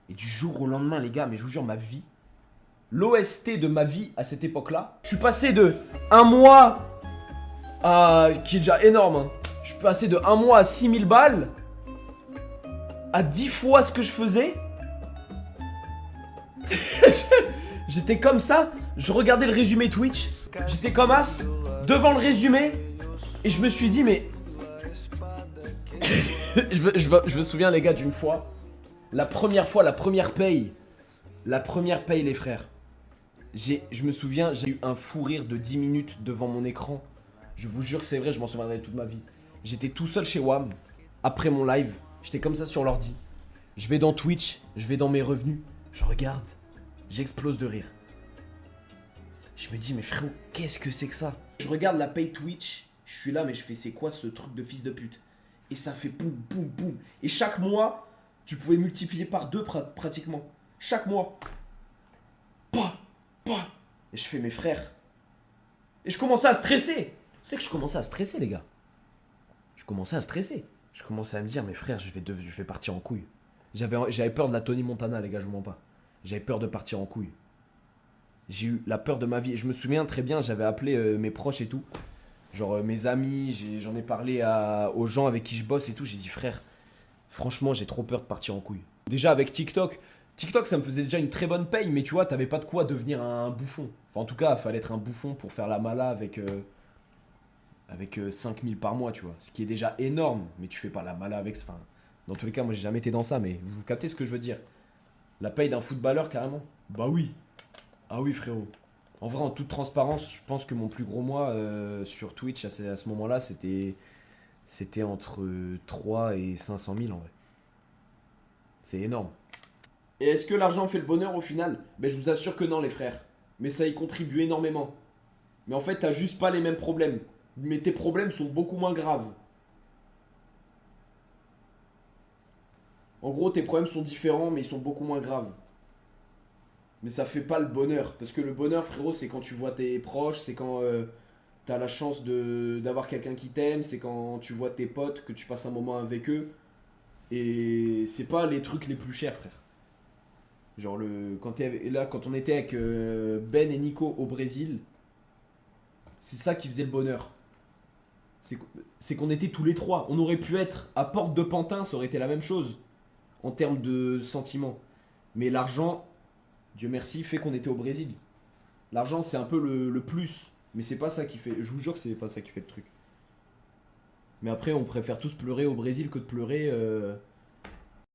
Et du jour au lendemain, les gars, mais je vous jure, ma vie, l'OST de ma vie à cette époque-là, je suis passé de un mois à... qui est déjà énorme, hein. Je suis passé de un mois à 6000 balles à 10 fois ce que je faisais. J'étais comme ça, je regardais le résumé Twitch, j'étais comme as, devant le résumé, et je me suis dit, mais... je me souviens, les gars, d'une fois, la première paye, les frères. Je me souviens, j'ai eu un fou rire de 10 minutes devant mon écran. Je vous jure que c'est vrai, je m'en souviendrai toute ma vie. J'étais tout seul chez WAM, après mon live, j'étais comme ça sur l'ordi. Je vais dans Twitch, je vais dans mes revenus, je regarde, j'explose de rire. Je me dis, mais frérot, qu'est-ce que c'est que ça? Je regarde la paye Twitch, je suis là, mais je fais, c'est quoi ce truc de fils de pute? Et ça fait boum, boum, boum. Et chaque mois, tu pouvais multiplier par 2 pratiquement. Chaque mois. Pas, pas. Et je fais, mes frères. Et je commençais à stresser. Tu sais que je commençais à stresser, les gars. Je commençais à stresser. Je commençais à me dire, mes frères, je vais partir en couille. J'avais peur de la Tony Montana, les gars, je vous mens pas. J'avais peur de partir en couille. J'ai eu la peur de ma vie. Et je me souviens très bien, j'avais appelé mes proches et tout. Genre mes amis, j'en ai parlé aux gens avec qui je bosse et tout. J'ai dit, frère, franchement, j'ai trop peur de partir en couille. Déjà avec TikTok, ça me faisait déjà une très bonne paye, mais tu vois, t'avais pas de quoi devenir un bouffon. Enfin, en tout cas, il fallait être un bouffon pour faire la mala avec 5000 par mois, tu vois. Ce qui est déjà énorme, mais tu fais pas la mala avec... Enfin, dans tous les cas, moi, j'ai jamais été dans ça, mais vous captez ce que je veux dire. La paye d'un footballeur, carrément. Bah oui. Ah oui, frérot. En vrai, en toute transparence, je pense que mon plus gros mois sur Twitch à ce moment-là, c'était entre 3 et 500 000 en vrai. C'est énorme. Et est-ce que l'argent fait le bonheur au final? Ben, je vous assure que non, les frères. Mais ça y contribue énormément. Mais en fait, t'as juste pas les mêmes problèmes. Mais tes problèmes sont beaucoup moins graves. En gros, tes problèmes sont différents, mais ils sont beaucoup moins graves. Mais ça fait pas le bonheur. Parce que le bonheur, frérot, c'est quand tu vois tes proches, c'est quand t'as la chance d'avoir quelqu'un qui t'aime, c'est quand tu vois tes potes, que tu passes un moment avec eux. Et c'est pas les trucs les plus chers, frère. Genre, quand on était avec Ben et Nico au Brésil, c'est ça qui faisait le bonheur. C'est qu'on était tous les trois. On aurait pu être à Porte de Pantin, ça aurait été la même chose en termes de sentiments. Mais l'argent, Dieu merci, fait qu'on était au Brésil. L'argent, c'est un peu le plus. Mais c'est pas ça qui fait. Je vous jure que c'est pas ça qui fait le truc. Mais après, on préfère tous pleurer au Brésil que de pleurer